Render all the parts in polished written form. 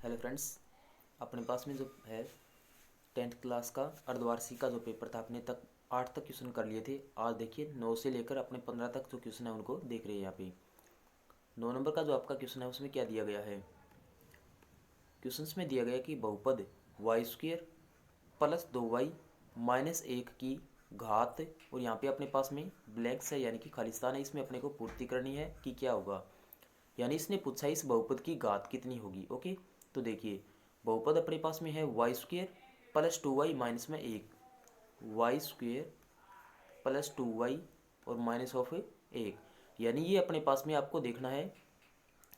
Hello friends, अपने पास में जो है 10th क्लास का अर्धवार्षिक का जो पेपर था अपने तक 8 तक क्वेश्चन कर लिए थे। आज देखिए 9 से लेकर अपने 15 तक जो क्वेश्चन है उनको देख रहे हैं। यहाँ पे 9 नंबर का जो आपका क्वेश्चन है उसमें क्या दिया गया है। क्वेश्चन में दिया गया कि बहुपद y² प्लस 2y माइनस 1 की घात, और यहाँ पे अपने पास में ब्लैंक्स है यानी कि खालिस्तान है, इसमें अपने को पूर्ति करनी है कि क्या होगा। यानी इसने पूछा इस बहुपद की घात कितनी होगी। ओके, तो देखिए बहुपद अपने पास में है y² प्लस 2y माइनस में 1, y² प्लस 2y और माइनस ऑफ 1। यानी ये अपने पास में आपको देखना है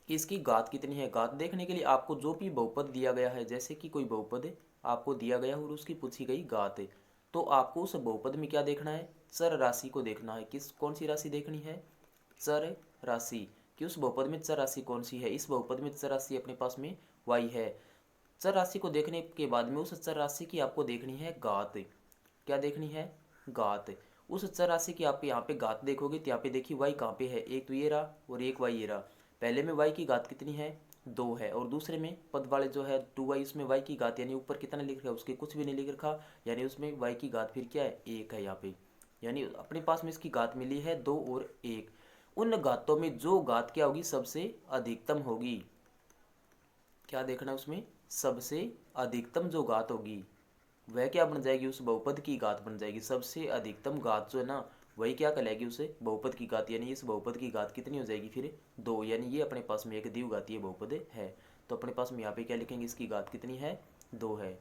कि इसकी घात कितनी है। घात देखने के लिए आपको जो भी बहुपद दिया गया है, जैसे कि कोई बहुपद आपको दिया गया और उसकी पूछी गई घात, तो आपको उस बहुपद में क्या देखना है, चर राशि को देखना है। कौन सी राशि देखनी है, चर राशि। कि उस बहुपद में चर राशि कौन सी है। इस बहुपद में चर राशि अपने पास में y है। चर राशि को देखने के बाद में उस चर राशि की आपको देखनी है घात। क्या देखनी है, घात। उस चर राशि की आप यहाँ पे घात देखोगे तो यहाँ पे देखिए y कहाँ पे है, एक तो ये रहा और एक y ये रहा। पहले में y की घात कितनी है, 2 है, और दूसरे में पद वाले जो है 2y, उसमें y की घात यानी ऊपर कितना लिख रखा है, उसके कुछ भी नहीं लिख रखा, यानी उसमें y की घात फिर क्या है, 1 है यहाँ पे। यानी अपने पास में इसकी घात मिली है 2 और 1। उन घातों में जो घात क्या होगी, सबसे अधिकतम होगी। क्या देखना है उसमें, सबसे अधिकतम जो घात होगी वह क्या बन जाएगी, उस बहुपद की घात बन जाएगी। सबसे अधिकतम घात जो है ना वही क्या कहलाएगी, उसे बहुपद की घात। यानी इस बहुपद की घात कितनी हो जाएगी फिर 2। यानी ये अपने पास में एक द्विघातीय बहुपद है। तो अपने पास में यहाँ पे क्या लिखेंगे, इसकी घात कितनी है, 2 है।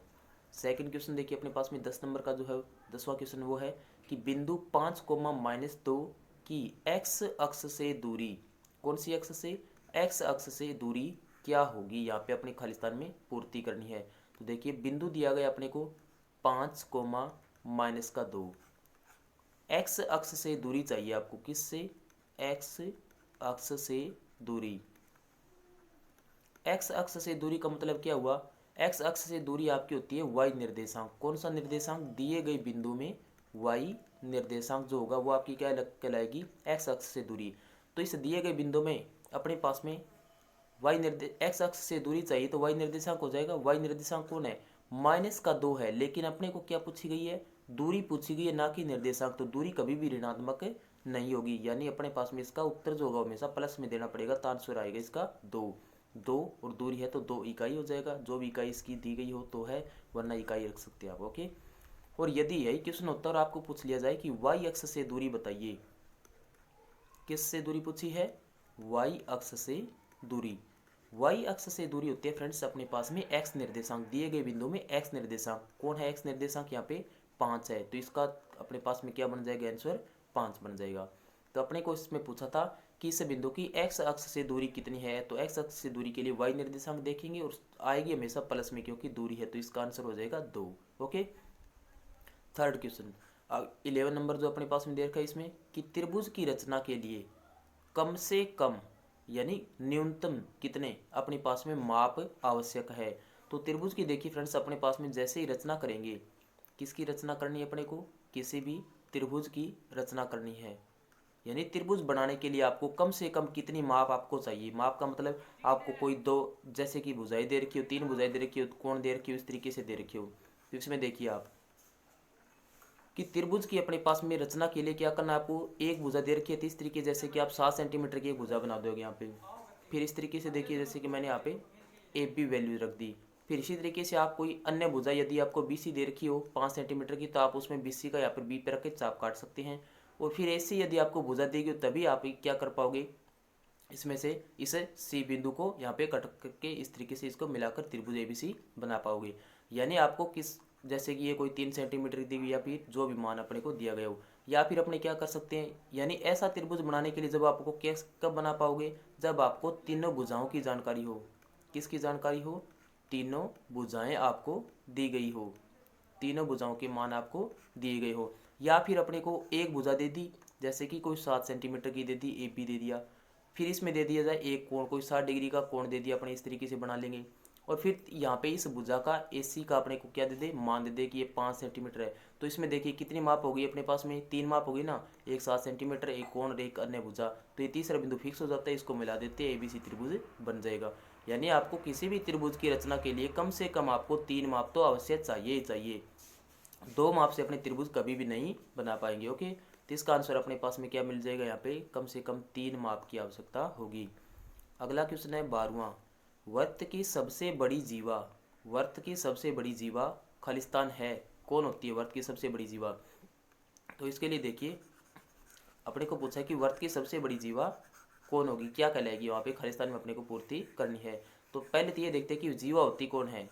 सेकंड क्वेश्चन देखिए अपने पास में 10 नंबर का जो है 10वां क्वेश्चन वो है कि बिंदु 5, -2 की x अक्ष से दूरी, कौन सी अक्ष से, x अक्ष से दूरी क्या होगी। यहाँ पे अपने खालिस्तान में पूर्ति करनी है। तो देखिए बिंदु दिया गया अपने को 5, -2, x अक्ष से दूरी चाहिए आपको। किससे, x अक्ष से दूरी। x अक्ष से दूरी का मतलब क्या हुआ, x अक्ष से दूरी आपकी होती है y निर्देशांक। कौन सा निर्देशांक, दिए गए बिंदु में y निर्देशांक जो होगा वो आपकी क्या कहलाएगी, x अक्ष से दूरी। तो इस दिए गए बिंदु में अपने पास में x अक्ष से दूरी चाहिए, तो y निर्देशांक हो जाएगा। y निर्देशांक कौन है, -2 है, लेकिन अपने को क्या पूछी गई है, दूरी पूछी गई है, ना कि निर्देशांक। तो दूरी कभी भी ऋणात्मक नहीं होगी, यानी अपने पास में इसका उत्तर जो होगा हमेशा प्लस में देना पड़ेगा। तो आंसर आएगा इसका 2 और दूरी है तो 2 इकाई हो जाएगा। जो भी इकाई इसकी दी गई हो तो है, वरना इकाई रख सकते हैं आप। ओके, और यदि यही क्वेश्चन होता और आपको पूछ लिया जाए कि y अक्ष से दूरी बताइए, किस से दूरी पूछी है, y अक्ष से दूरी। y अक्ष से दूरी होती है फ्रेंड्स अपने पास में x निर्देशांक, दिए गए बिंदु में x निर्देशांक। कौन है x निर्देशांक, यहाँ पे 5 है, तो इसका अपने पास में क्या बन जाएगा, आंसर 5 बन जाएगा। तो अपने को इसमें पूछा था कि इस बिंदु की x अक्ष से दूरी कितनी है, तो x अक्ष से दूरी के लिए y निर्देशांक देखेंगे और आएगी हमेशा प्लस में, क्योंकि दूरी है, तो इसका आंसर हो जाएगा 2। ओके, थर्ड क्वेश्चन 11 नंबर जो अपने पास में दे रखा है इसमें कि त्रिभुज की रचना के लिए कम से कम यानी न्यूनतम कितने अपने पास में माप आवश्यक है। तो त्रिभुज की देखिए फ्रेंड्स अपने पास में जैसे ही रचना करेंगे, किसकी रचना करनी है अपने को, किसी भी त्रिभुज की रचना करनी है। यानी त्रिभुज बनाने के लिए आपको कम से कम कितनी माप आपको चाहिए। माप का मतलब आपको कोई दो, जैसे कि भुजाएं दे रखी हो, 3 भुजाएं दे रखी हो, कोण दे रखी हो, इस तरीके से दे रखी हो। तो इसमें देखिए आप कि त्रिभुज की अपने पास में रचना के लिए क्या करना है, आपको एक भुजा दे रखी है, तो इस तरीके जैसे कि आप 7 सेंटीमीटर की एक भुजा बना दोगे यहाँ पे। फिर इस तरीके से देखिए जैसे कि मैंने यहाँ पे ए बी वैल्यू रख दी। फिर इसी तरीके से आप कोई अन्य भुजा यदि आपको बी सी दे रखी हो 5 सेंटीमीटर की, तो आप उसमें बी सी का यहाँ पर बी पे रख के चाप काट सकते हैं। और फिर ऐसे यदि आपको भुजा देगी तभी आप क्या कर पाओगे, इसमें से इस सी बिंदु को यहाँ पे कट करके इस तरीके से इसको मिलाकर त्रिभुज एबीसी बना पाओगे। यानी आपको किस, जैसे कि ये कोई 3 सेंटीमीटर दी हुई या फिर जो भी मान अपने को दिया गया हो, या फिर अपने क्या कर सकते हैं, यानी ऐसा त्रिभुज बनाने के लिए जब आपको कैस कब बना पाओगे, जब आपको तीनों भुजाओं की जानकारी हो। किसकी जानकारी हो, तीनों भुजाएं आपको दी गई हो, तीनों भुजाओं के मान आपको दिए गए हो। या फिर अपने को एक भुजा दे दी, जैसे कि कोई 7 सेंटीमीटर की दे दी, ए बी दे दिया, फिर इसमें दे दिया जाए एक कोण, कोई 60 डिग्री का कोण दे दिया, अपने इस तरीके से बना लेंगे। और फिर यहाँ पे इस भुजा का AC का अपने को क्या दे दे, मान दे दे कि ये 5 सेंटीमीटर है। तो इसमें देखिए कितनी माप होगी अपने पास में, 3 माप होगी ना, एक 7 सेंटीमीटर, एक कोण और एक अन्य भुजा। तो ये तीसरा बिंदु फिक्स हो जाता है, इसको मिला देते हैं ABC त्रिभुज बन जाएगा। यानी आपको किसी भी त्रिभुज की रचना के लिए कम से कम आपको 3 माप तो अवश्य चाहिए ही चाहिए। 2 माप से अपने त्रिभुज कभी भी नहीं बना पाएंगे। ओके, तो इसका आंसर अपने पास में क्या मिल जाएगा, यहाँ पे कम से कम 3 माप की आवश्यकता होगी। अगला क्वेश्चन है 12वां, वर्त की सबसे बड़ी जीवा, वर्त की सबसे बड़ी जीवा खालिस्तान है, कौन होती है वर्त की सबसे बड़ी जीवा? तो इसके लिए देखिए अपने को पूछा है कि वर्त की सबसे बड़ी जीवा कौन होगी, क्या कहलाएगी, वहाँ पे खालिस्तान में अपने को पूर्ति करनी है। तो पहले तो ये देखते हैं कि जीवा होती कौन है।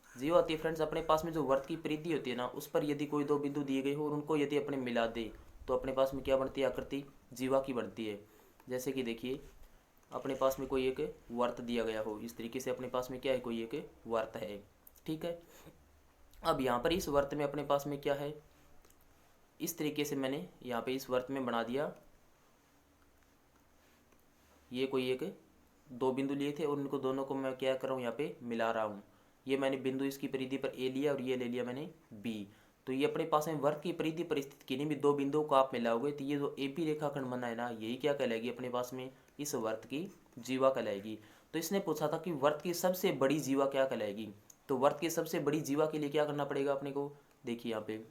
जीवा होती है फ्रेंड्स अपने पास में जो वर्त की परिधि होती है ना, उस पर यदि कोई दो बिंदु दिए गए हो और उनको यदि अपने मिला दे तो अपने पास में क्या बनती है, आकृति जीवा की बनती है। जैसे कि देखिए अपने पास में कोई एक वर्त दिया गया हो, इस तरीके से अपने पास में क्या है, कोई एक वर्त है, ठीक है। अब यहाँ पर इस वर्त में अपने पास में क्या है, इस तरीके से मैंने यहाँ पे इस वर्त में बना दिया, ये कोई एक दो बिंदु लिए थे और उनको दोनों को मैं क्या कर रहा हूँ, यहाँ पे मिला रहा हूँ। ये मैंने बिंदु इसकी परिधि पर ए लिया और ये ले लिया मैंने बी। तो ये अपने पास में वर्ग की परिधि पर स्थित किन्हीं भी दो बिंदुओं को आप मिलाओगे तो ये जो ए बी रेखाखंड बना है ना, यही क्या कहलाएगी अपने पास में, इस वर्त की जीवा कहलाएगी। तो इसने पूछा था कि वर्त की सबसे बड़ी जीवा क्या कहलाएगी। तो वर्त की सबसे बड़ी जीवा के लिए क्या करना पड़ेगा अपने को, देखिए यहाँ पे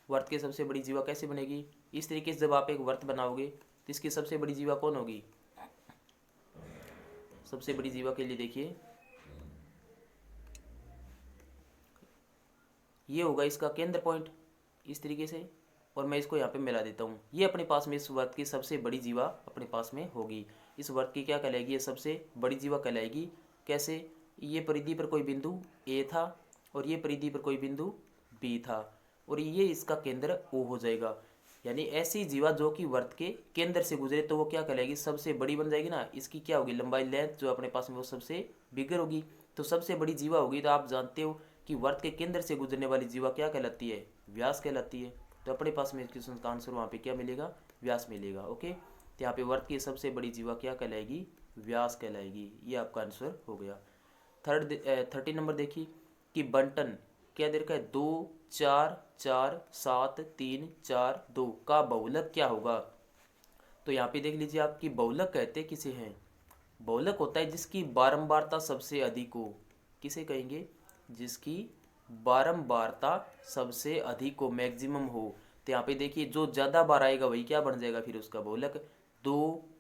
वर्त की सबसे बड़ी जीवा कैसे बनेगी, इस तरीके से जब आप एक वर्त बनाओगे तो इसकी सबसे बड़ी जीवा कौन होगी, सबसे बड़ी जीवा के लिए देखिए ये होगा इसका केंद्र पॉइंट, इस तरीके से, और मैं इसको यहाँ पे मिला देता हूँ। ये अपने पास में इस वर्त की सबसे बड़ी जीवा अपने पास में होगी। इस वर्त की क्या कहलाएगी, ये सबसे बड़ी जीवा कहलाएगी। कैसे, ये परिधि पर कोई बिंदु ए था और ये परिधि पर कोई बिंदु बी था और ये इसका केंद्र ओ हो जाएगा। यानी ऐसी जीवा जो कि वर्त के केंद्र से गुजरे तो वो क्या कहलाएगी, सबसे बड़ी बन जाएगी ना। इसकी क्या होगी, लंबाई लेंथ जो अपने पास में वो सबसे बिगर होगी, तो सबसे बड़ी जीवा होगी। तो आप जानते हो कि वर्त के केंद्र से गुजरने वाली जीवा क्या कहलाती है, व्यास कहलाती है। तो अपने पास में क्वेश्चन का आंसर वहाँ पे क्या मिलेगा, व्यास मिलेगा। ओके, तो यहाँ पे वर्त की सबसे बड़ी जीवा क्या कहलाएगी, व्यास कहलाएगी। ये आपका आंसर हो गया। 30 नंबर देखिए कि बंटन क्या दे रखा है, 2 4 4 7 3 4 2 का बहुलक क्या होगा। तो यहाँ पे देख लीजिए आपकी बहुलक कहते किसे हैं, बहुलक होता है जिसकी बारंबारता सबसे अधिक हो। किसे कहेंगे, जिसकी बारंबारता सबसे अधिक हो, मैक्सिमम हो। तो यहाँ पे देखिए जो ज़्यादा बार आएगा वही क्या बन जाएगा फिर उसका बहुलक। 2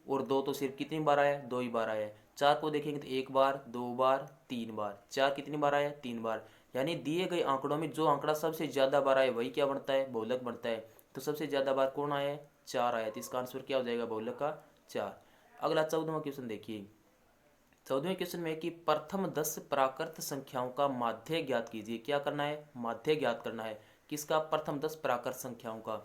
और 2 तो सिर्फ कितनी बार आया, 2 ही बार आया है। 4 को देखेंगे तो 1 बार 2 बार 3 बार, 4 कितनी बार आया, 3 बार। यानी दिए गए आंकड़ों में जो आंकड़ा सबसे ज़्यादा बार आए वही क्या बनता है, बहुलक बनता है। तो सबसे ज़्यादा बार कौन आया है, 4 आया। तो इसका आंसर क्या हो जाएगा बहुलक का 4। अगला 14वां क्वेश्चन देखिए। 14वें क्वेश्चन में कि प्रथम 10 प्राकृत संख्याओं का माध्य ज्ञात कीजिए। क्या करना है, माध्य ज्ञात करना है। किसका, प्रथम 10 प्राकृत संख्याओं का।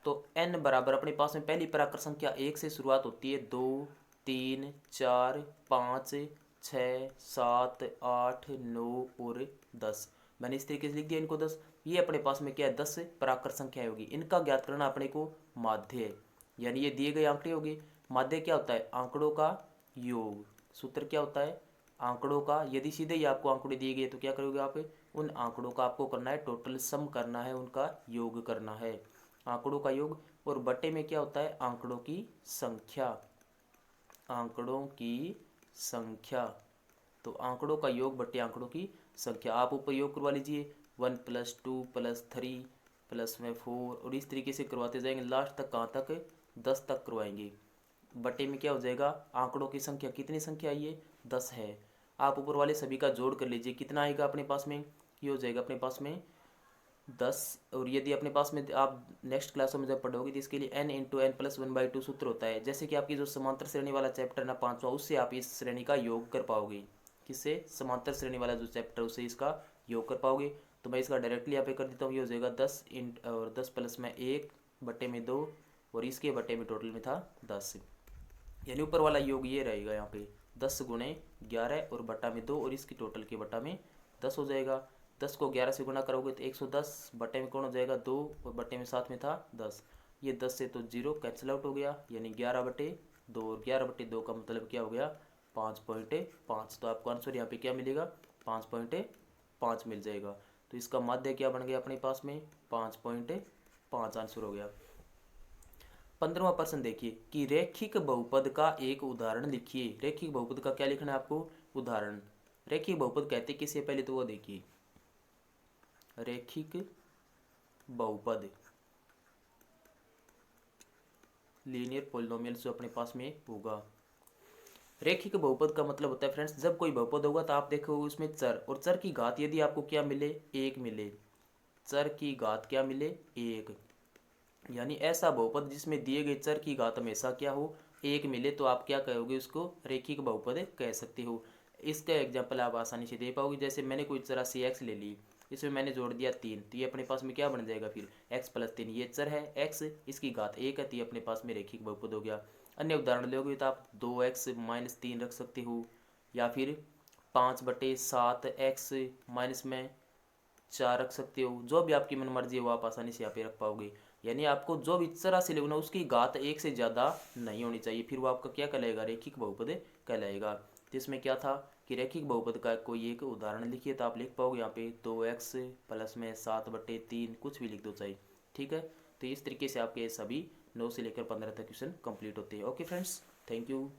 तो n बराबर अपने पास में पहली प्राकृत संख्या 1 से शुरुआत होती है, 2 3 4 5 6 7 8 9 और 10। मैंने इस तरीके से लिख दिया इनको 10। ये अपने पास में क्या है, 10 प्राकृत संख्याएं होगी। इनका ज्ञात करना अपने को माध्य है, यानी ये दिए गए आंकड़े होंगे। माध्य क्या होता है, आंकड़ों का योग। सूत्र क्या होता है, आंकड़ों का, यदि सीधे ही आपको आंकड़े दिए गए तो क्या करोगे आप, उन आंकड़ों का आपको करना है टोटल सम करना है, उनका योग करना है, आंकड़ों का योग। और बटे में क्या होता है, आंकड़ों की संख्या, आंकड़ों की संख्या। तो आंकड़ों का योग बटे आंकड़ों की संख्या। आप ऊपर योग करवा लीजिए, 1 + 2 + 3 + 4 और इस तरीके से करवाते जाएंगे लास्ट तक, कहाँ तक, 10 तक करवाएंगे। बटे में क्या हो जाएगा, आंकड़ों की संख्या, कितनी संख्या है ये, 10 है। आप ऊपर वाले सभी का जोड़ कर लीजिए, कितना आएगा अपने पास में, ये हो जाएगा अपने पास में 10। और यदि अपने पास में आप नेक्स्ट क्लासों में जब पढ़ोगे तो इसके लिए n × n + 1/2 सूत्र होता है। जैसे कि आपकी जो समांतर श्रेणी वाला चैप्टर ना 5वां, उससे आप इस श्रेणी का योग कर पाओगे। किससे, समांतर श्रेणी वाला जो चैप्टर उससे इसका योग कर पाओगे। तो मैं इसका डायरेक्टली यहाँ पे कर देता हूँ, ये हो जाएगा 10 और 10 प्लस में 1 बटे में 2 और इसके बटे में टोटल में था 10। यानी ऊपर वाला योग ये रहेगा यहाँ पे 10 × 11 और बटा में 2 और इसकी टोटल के बटा में 10 हो जाएगा। 10 को 11 से गुणा करोगे तो 110, बटे में कौन हो जाएगा 2 और बटे में साथ में था 10। ये 10 से तो 0 कैंसिल आउट हो गया, यानी 11/2 और 11/2 का मतलब क्या हो गया, 5.5। तो आपको आंसर यहाँ पे क्या मिलेगा, 5.5 मिल जाएगा। तो इसका माध्य क्या बन गया अपने पास में, 5.5 आंसर हो गया। 15वां प्रश्न देखिए कि रैखिक बहुपद का एक उदाहरण लिखिए। रैखिक बहुपद का क्या लिखना है आपको? उदाहरण। रैखिक बहुपद कहते किसे, पहले तो वो देखिए। रैखिक बहुपद लीनियर पॉलिनोमियल्स जो अपने पास में होगा। रैखिक बहुपद का मतलब होता है फ्रेंड्स, जब कोई बहुपद होगा तो आप देखोगे उसमें चर, और चर की घात यदि आपको क्या मिले? एक मिले। चर की घात क्या मिले? एक। यानी ऐसा बहुपद जिसमें दिए गए चर की घात हमेशा क्या हो? एक मिले, तो आप क्या कहोगे? उसको रैखिक बहुपद कह सकते हो। इसका एग्जाम्पल आप आसानी से दे पाओगे। जैसे मैंने कोई चरासी एक्स ले ली, इसमें मैंने जोड़ दिया 3, तो ये अपने पास में क्या बन जाएगा फिर? x+3। ये चर है x, इसकी घात 1 है, तो ये अपने पास में रैखिक बहुपद हो गया। अन्य उदाहरण लोगे तो आप 2x-3 रख सकते हो, या फिर 5/7x-4 रख सकते हो। जो भी आपकी मन मर्जी है वो आप आसानी से यहाँ पे रख पाओगे। यानी आपको जो भी चर राशि लेना उसकी घात 1 से ज़्यादा नहीं होनी चाहिए, फिर वो आपका क्या कहलाएगा? रैखिक बहुपद कहलाएगा। तो इसमें क्या था कि रैखिक बहुपद का कोई एक उदाहरण लिखिए, तो आप लिख पाओगे यहाँ पे 2x+7/3, कुछ भी लिख दो चाहे। ठीक है, तो इस तरीके से आपके सभी 9 से लेकर 15 तक क्वेश्चन कंप्लीट होते हैं। Okay friends, thank you.